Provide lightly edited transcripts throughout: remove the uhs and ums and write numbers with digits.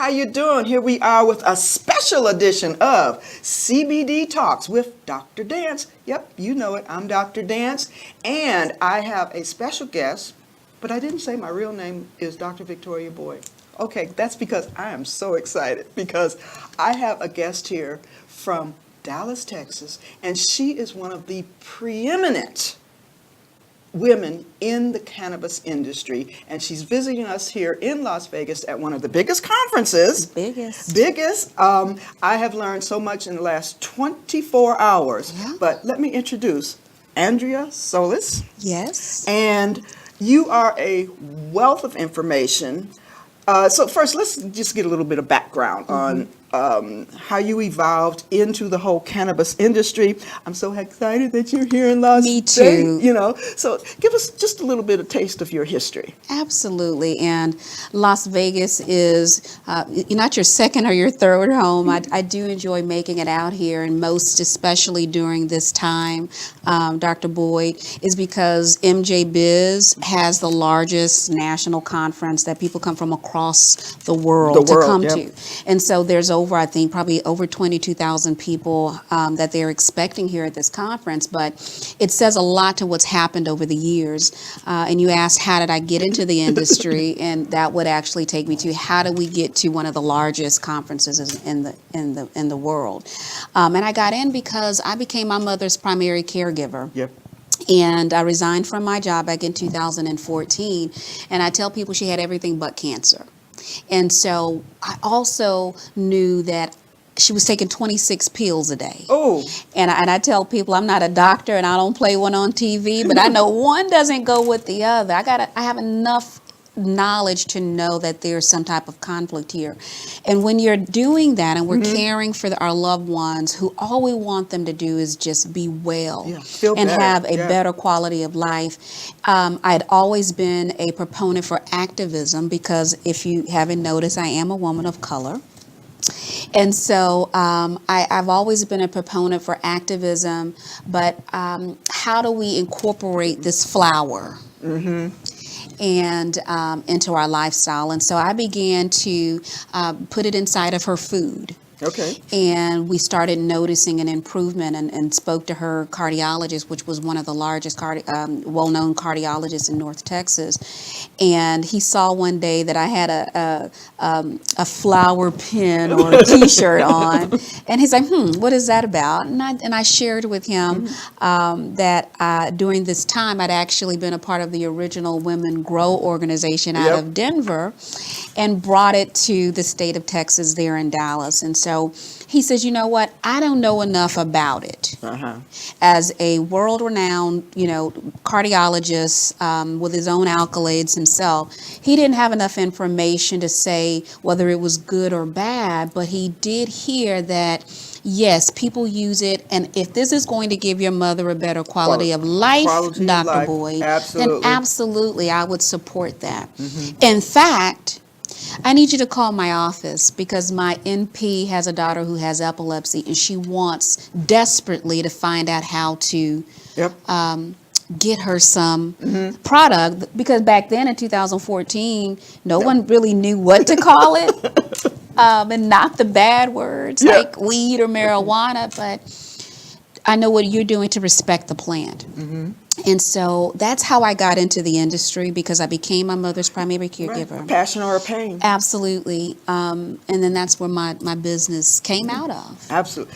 how you doing? Here we are with a special edition of CBD Talks with Dr. Dance. Yep, you know it, I'm Dr. Dance, and I have a special guest, but I didn't say my real name is Dr. Victoria Boyd. Okay, that's because I am so excited because I have a guest here from Dallas, Texas, and she is one of the preeminent women in the cannabis industry, and she's visiting us here in Las Vegas at one of the biggest conferences. Biggest. I have learned so much in the last 24 hours. Yeah. But let me introduce Andrea Sallis. Yes. And you are a wealth of information. So first, let's just get a little bit of background on how you evolved into the whole cannabis industry. I'm so excited that you're here in Las Vegas. Me too. You know, so give us just a little bit of taste of your history. Absolutely. And Las Vegas is not your second or your third home. I do enjoy making it out here, and most especially during this time, Dr. Boyd, is because MJ Biz has the largest national conference that people come from across the world to come to. And so there's I think probably over 22,000 people that they're expecting here at this conference, but it says a lot to what's happened over the years. And you asked, how did I get into the industry? And that would actually take me to how do we get to one of the largest conferences in the world? And I got in because I became my mother's primary caregiver. Yep. And I resigned from my job back in 2014. And I tell people she had everything but cancer. And so I also knew that she was taking 26 pills a day. Oh. And I tell people I'm not a doctor and I don't play one on TV, but I know one doesn't go with the other. I have enough knowledge to know that there's some type of conflict here. And when you're doing that and we're caring for our loved ones, who all we want them to do is just be well and have a better quality of life. I'd always been a proponent for activism because if you haven't noticed, I am a woman of color. And so I've always been a proponent for activism, but how do we incorporate this flower and into our lifestyle? And so I began to put it inside of her food. Okay. And we started noticing an improvement and spoke to her cardiologist, which was one of the largest well-known cardiologists in North Texas. And he saw one day that I had a flower pin or a T-shirt on, and he's like, what is that about? And I shared with him that during this time I'd actually been a part of the original Women Grow organization out of Denver, and brought it to the state of Texas there in Dallas. And so he says, you know what, I don't know enough about it. As a world-renowned, cardiologist with his own accolades himself, he didn't have enough information to say whether it was good or bad, but he did hear that yes, people use it, and if this is going to give your mother a better quality of life, Dr. Boyd, then absolutely I would support that. In fact, I need you to call my office because my NP has a daughter who has epilepsy, and she wants desperately to find out how to get her some product, because back then in 2014, no one really knew what to call it, and not the bad words like weed or marijuana, but I know what you're doing to respect the plant. And so that's how I got into the industry, because I became my mother's primary caregiver. A passion or a pain. Absolutely. And then that's where my business came out of. Absolutely.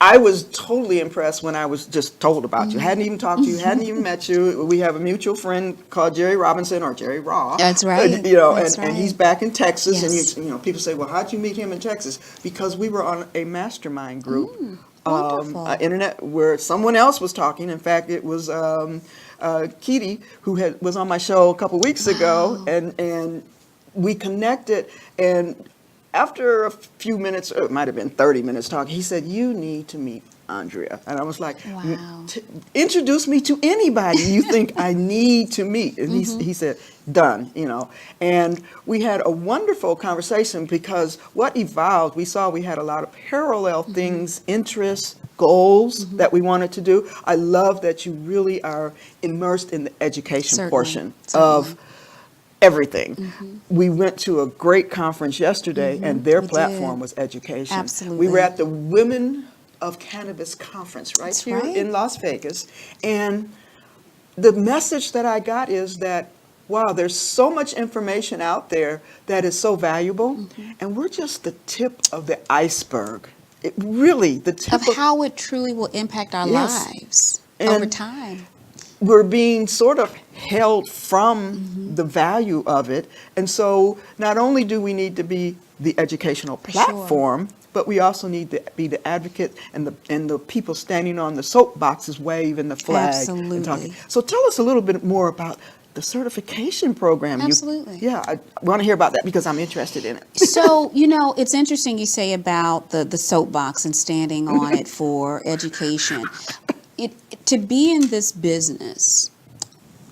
I was totally impressed when I was just told about you. Hadn't even talked to you, hadn't even met you. We have a mutual friend called Jerry Robinson, or Jerry Raw. That's right. And he's back in Texas. And people say, well, how'd you meet him in Texas? Because we were on a mastermind group. Internet, where someone else was talking. In fact, it was Keedy, who was on my show a couple weeks ago, and we connected. And after a few minutes, or it might have been 30 minutes talking, he said, you need to meet Andrea. And I was like, wow. Introduce me to anybody you think I need to meet. And he said, done, And we had a wonderful conversation, because what evolved, we saw we had a lot of parallel things, interests, goals that we wanted to do. I love that you really are immersed in the education portion of everything. We went to a great conference yesterday, and their we platform did. was education. Absolutely. We were at the Women of Cannabis conference right That's here right. in Las Vegas, and the message that I got is that, wow, there's so much information out there that is so valuable, and we're just the tip of the iceberg. It really, the tip Of how it truly will impact our Yes. lives And over time. we're being sort of held from the value of it. And so not only do we need to be the educational sure. platform, but we also need to be the advocate and the people standing on the soapboxes waving the flag and talking. Absolutely. So tell us a little bit more about the certification program. Absolutely. Yeah, I want to hear about that because I'm interested in it. So, it's interesting you say about the soapbox and standing on it for education. To be in this business,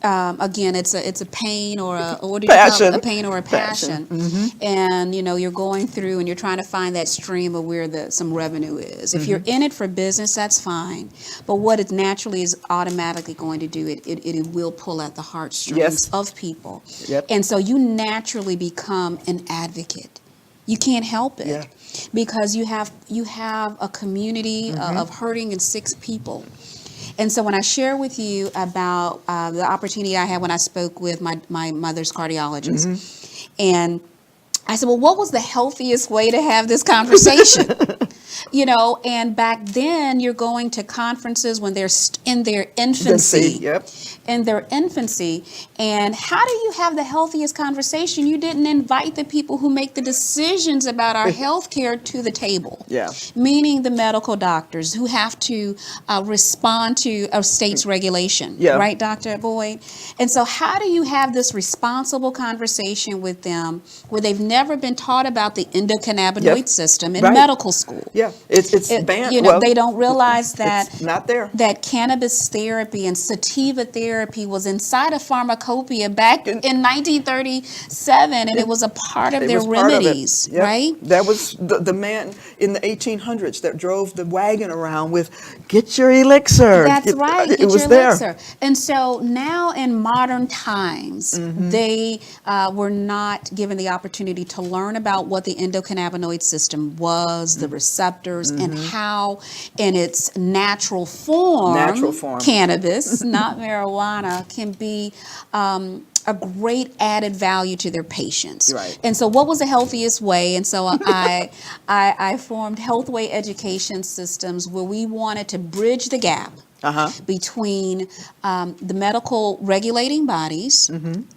again, it's a pain or what did you call Passion. it? A pain or a passion. And you're going through and you're trying to find that stream of where some revenue is. If you're in it for business, that's fine. But what it naturally is automatically going to do, it will pull at the heartstrings Yes. of people. Yep. And so you naturally become an advocate. You can't help it. Yeah. Because you have a community of hurting and sick people. And so when I share with you about the opportunity I had when I spoke with my mother's cardiologist, and I said, well, what was the healthiest way to have this conversation? And back then you're going to conferences when they're in their infancy. Yep. In their infancy. And how do you have the healthiest conversation? You didn't invite the people who make the decisions about our health care to the table. Yeah. Meaning the medical doctors who have to respond to a state's regulation. Yeah. Right, Dr. Boyd? And so how do you have this responsible conversation with them where they've never been taught about the endocannabinoid Yep. system in Right. medical school? Yeah, it's banned. They don't realize that it's not there. that cannabis therapy and sativa therapy was inside a pharmacopoeia back in 1937, and it was a part of It their was part of it. remedies, Yep. right? That was the man in the 1800s that drove the wagon around with, get your elixir. That's right. It Get was your there. elixir. And so now in modern times, they were not given the opportunity to learn about what the endocannabinoid system was, the receptors, and how in its natural form. Cannabis, not marijuana, can be a great added value to their patients. Right. And so what was the healthiest way? And so I formed Healthway Education Systems, where we wanted to bridge the gap between the medical regulating bodies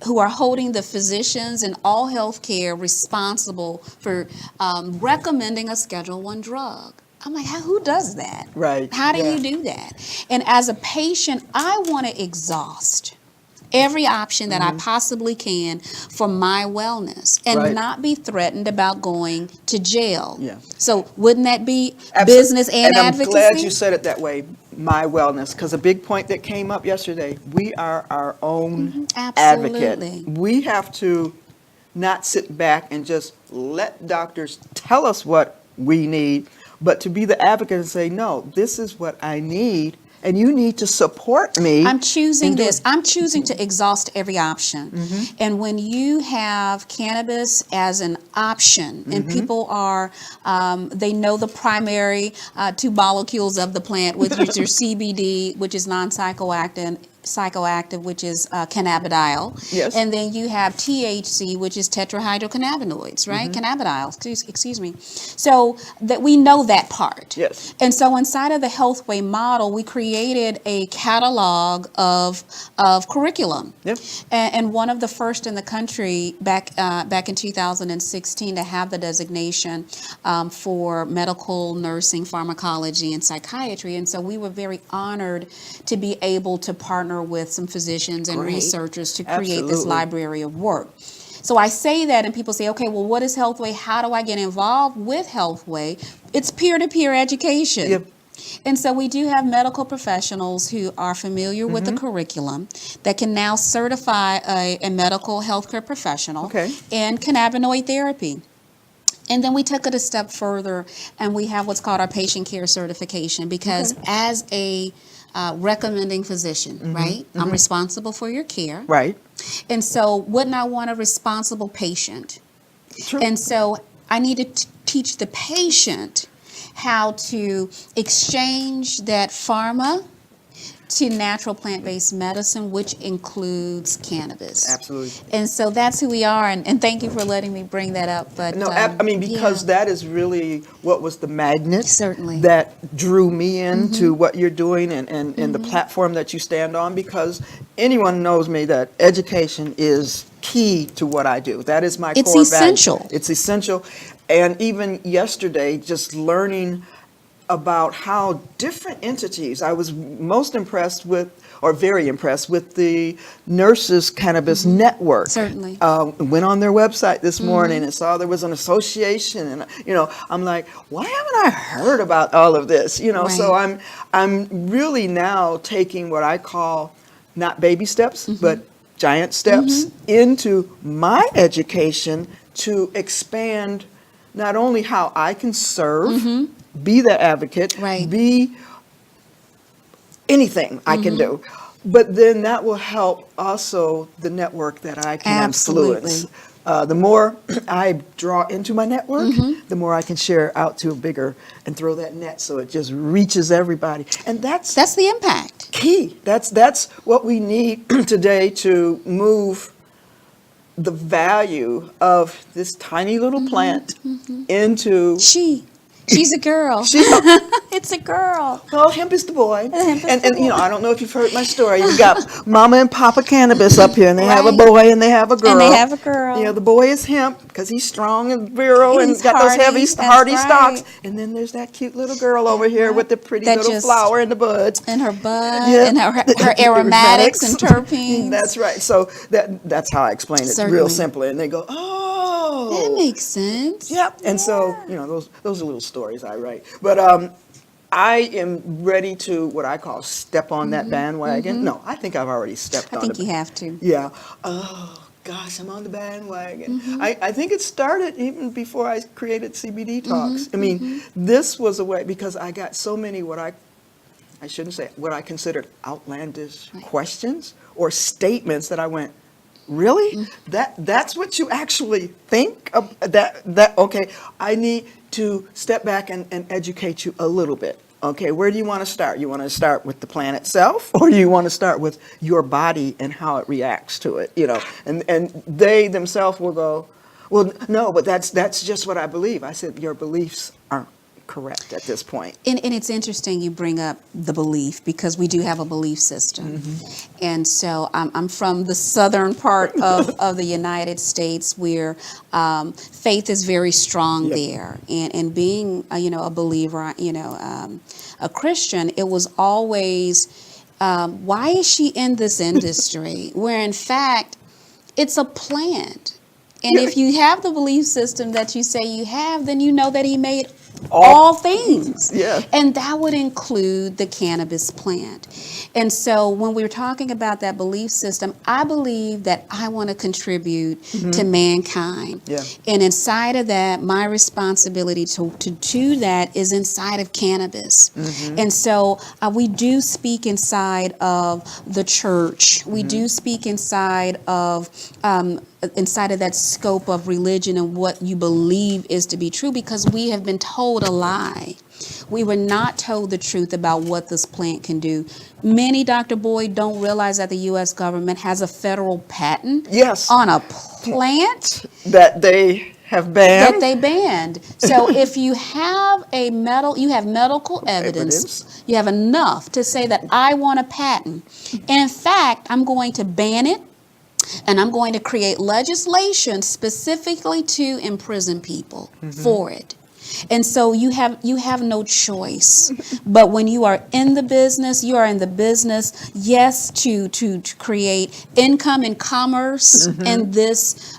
who are holding the physicians and all healthcare responsible for recommending a Schedule I drug. I'm like, who does that? Right. How do Yeah. you do that? And as a patient, I want to exhaust every option that I possibly can for my wellness and Right. not be threatened about going to jail. Yeah. So wouldn't that be Absolutely. business and advocacy? I'm glad you said it that way, my wellness, because a big point that came up yesterday, we are our own advocate. Absolutely. We have to not sit back and just let doctors tell us what we need, but to be the advocate and say, no, this is what I need, and you need to support me. I'm choosing in doing- this. I'm choosing to exhaust every option. And when you have cannabis as an option, and people are, they know the primary two molecules of the plant, which is your CBD, which is psychoactive, which is cannabidiol. Yes. And then you have THC, which is tetrahydrocannabinoids, right? Cannabidiol, excuse me. So that we know that part. Yes. And so inside of the Healthway model, we created a catalog of curriculum. Yep. And one of the first in the country back in 2016 to have the designation for medical, nursing, pharmacology, and psychiatry. And so we were very honored to be able to partner with some physicians and Great. researchers to create this Absolutely. library of work. So I say that and people say, okay, well, what is Healthway? How do I get involved with Healthway? It's peer-to-peer education. Yep. And so we do have medical professionals who are familiar with the curriculum that can now certify a medical healthcare professional Okay. in cannabinoid therapy. And then we took it a step further and we have what's called our patient care certification because as a recommending physician, right? I'm responsible for your care. Right. And so wouldn't I want a responsible patient? True. And so I need to teach the patient how to exchange that pharma to natural plant-based medicine, which includes cannabis. Absolutely. And so that's who we are, and thank you for letting me bring that up. But No, I mean, because that is really what was the magnet Certainly. that drew me into what you're doing and the platform that you stand on, because anyone knows me that education is key to what I do. That is my It's core essential. value. It's essential. And even yesterday, just learning about how different entities, I was most impressed with, or very impressed with the Nurses Cannabis Network. Certainly. Went on their website this morning and saw there was an association, and I'm like, why haven't I heard about all of this? So Right. I'm really now taking what I call not baby steps, but giant steps into my education to expand not only how I can serve, be the advocate, Right. be anything I can do. But then that will help also the network that I can influence. Absolutely. The more I draw into my network, the more I can share out to a bigger and throw that net so it just reaches everybody. And that's That's the impact. key. That's what we need today to move the value of this tiny little plant into She's a girl. She- It's a girl. well, hemp is the boy. Hemp is And the boy. I don't know if you've heard my story. You've got Mama and Papa Cannabis up here, and they have a Right. boy and they have a girl. And they have a girl. The boy is hemp because he's strong and virile and He's got those hardy, heavy, that's hardy right. stalks. And then there's that cute little girl over here with the pretty That little just- flower in the bud. And her bud, Yeah. and her aromatics and terpenes. That's right. So that's how I explain it Certainly. real simply. And they go, oh. That makes sense. Yep. And so, those are little stories I write. But I am ready to what I call step on that bandwagon. No, I think I've already stepped I on think it. you have to. Yeah. Oh, gosh, I'm on the bandwagon. I think it started even before I created CBD Talks. I mean, this was a way, because I got so many what I considered outlandish questions or statements that I went, really? That's what you actually think of that okay, I need to step back and educate you a little bit. Okay, where do you want to start? You want to start with the plant itself, or do you want to start with your body and how it reacts to it? And they themselves will go, well, no, but that's just what I believe. I said, your beliefs aren't correct at this point. And it's interesting you bring up the belief, because we do have a belief system. And so I'm from the southern part of the United States, where faith is very strong Yep. there. And being, a believer, a Christian, it was always, why is she in this industry? Where in fact, it's a plant. And if you have the belief system that you say you have, then you know that he made all things. Yeah. And that would include the cannabis plant. And so when we're talking about that belief system, I believe that I want to contribute to mankind. Yeah. And inside of that, my responsibility to do that is inside of cannabis. And so we do speak inside of the church. We do speak inside of that scope of religion and what you believe is to be true, because we have been told a lie. We were not told the truth about what this plant can do. Many, Dr. Boyd, don't realize that the U.S. government has a federal patent Yes. on a plant That they have banned. that they banned. So if you have you have medical evidence, you have enough to say that I want a patent. In fact, I'm going to ban it. And I'm going to create legislation specifically to imprison people for it. And so you have no choice. But when you are in the business, you are in the business, yes, to create income and commerce in this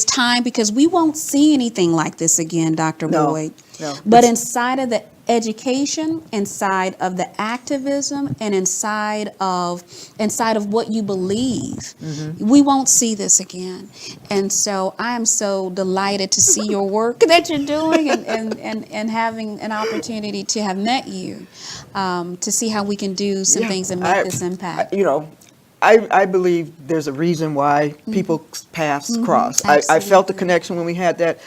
time, because we won't see anything like this again, Dr. No, Boyd. no. But inside of education, inside of the activism, and inside of what you believe, we won't see this again. And so I am so delighted to see your work that you're doing, and having an opportunity to have met you, to see how we can do some things and make this impact. I believe there's a reason why people's paths cross. I felt the connection when we had that.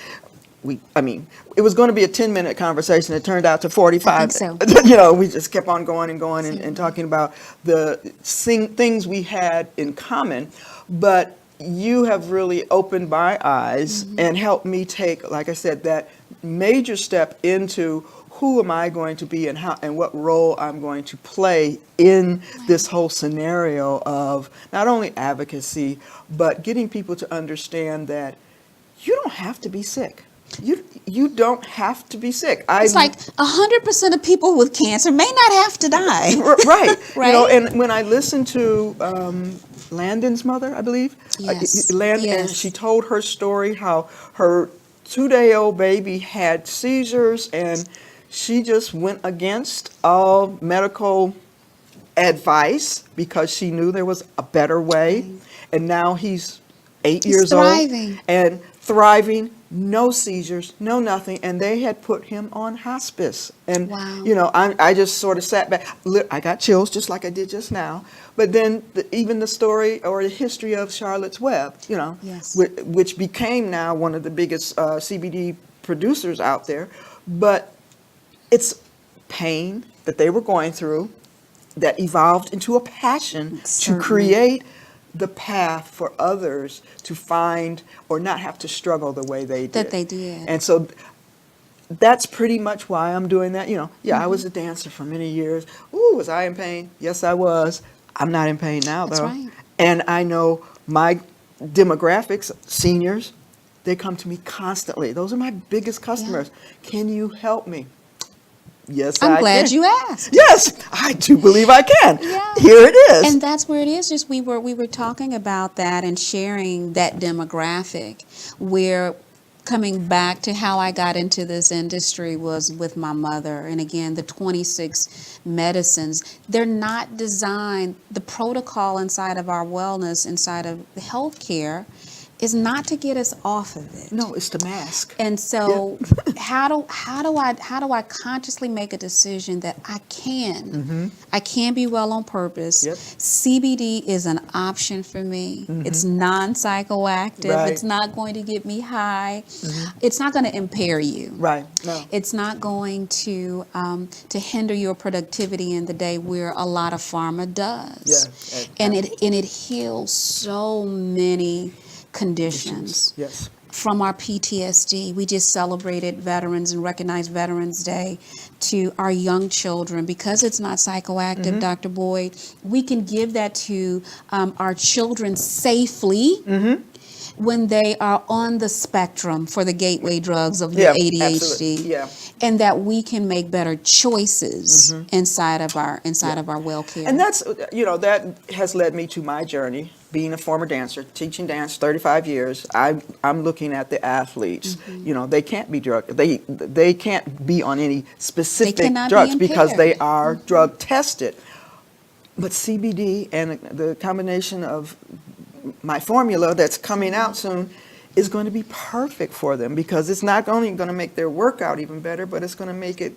It was going to be a 10-minute conversation. It turned out to 45. I think so. We just kept on going and talking about the things we had in common. But you have really opened my eyes and helped me take, like I said, that major step into who am I going to be and how and what role I'm going to play in this whole scenario of not only advocacy, but getting people to understand that you don't have to be sick. You don't have to be sick. It's like 100% of people with cancer may not have to die. Right. Right. And when I listened to Landon's mother, I believe, Yes. and she told her story how her 2-day-old baby had seizures, and she just went against all medical advice because she knew there was a better way. And now he's 8 years thriving. old and thriving. No seizures, no nothing, and they had put him on hospice. And Wow. I just sort of sat back. I got chills just like I did just now. But then even the story or the history of Charlotte's Web, Yes. which became now one of the biggest CBD producers out there. But it's pain that they were going through that evolved into a passion Certainly. to create the path for others to find or not have to struggle the way they did. That they did. And so that's pretty much why I'm doing that. I was a dancer for many years. Ooh, was I in pain? Yes, I was. I'm not in pain now, That's though. right. And I know my demographics, seniors, they come to me constantly. Those are my biggest customers. Can you help me? Yes, I'm I glad can. you asked. Yes, I do believe I can. Yeah. Here it is. And that's where it is. Just we were talking about that and sharing that demographic, where coming back to how I got into this industry was with my mother. And again, the 26 medicines, they're not designed, the protocol inside of our wellness, inside of healthcare, is not to get us off of it. No, it's to mask. And so how do I consciously make a decision that I can be well on purpose? Yep. CBD is an option for me. It's non-psychoactive. Right. It's not going to get me high. It's not going to impair you. Right. No. It's not going to hinder your productivity in the day, where a lot of pharma does. Yeah. And it heals so many conditions. Yes. From our PTSD, we just celebrated Veterans and recognized Veterans Day, to our young children, because it's not psychoactive, Dr. Boyd, we can give that to our children safely when they are on the spectrum for the gateway drugs of the ADHD. Absolutely. Yeah. And that we can make better choices inside of our well care. And that's, that has led me to my journey, being a former dancer, teaching dance 35 years. I'm looking at the athletes. They can't be drug. They can't be on any specific drugs because they are drug tested. But CBD and the combination of my formula that's coming out soon is going to be perfect for them, because it's not only going to make their workout even better, but it's going to make it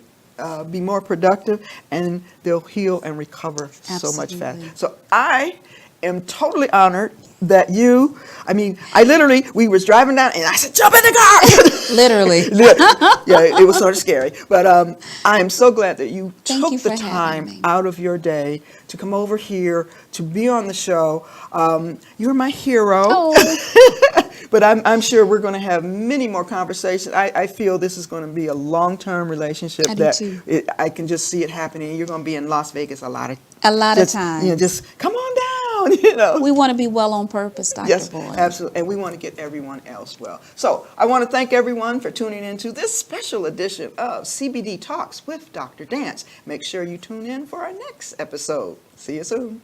be more productive, and they'll heal and recover so much faster. So I am totally honored that we was driving down and I said, jump in the car. Literally. Yeah, it was sort of scary. But I am so glad that you Thank you took the for time having me. out of your day to come over here, to be on the show. You're my hero. Oh. But I'm sure we're going to have many more conversations. I feel this is going to be a long-term relationship. I do too. I can just see it happening. You're going to be in Las Vegas a lot of times. Just come on down. We want to be well on purpose, Dr. Yes, Boyd. absolutely. And we want to get everyone else well. So I want to thank everyone for tuning into this special edition of CBD Talks with Dr. Dance. Make sure you tune in for our next episode. See you soon.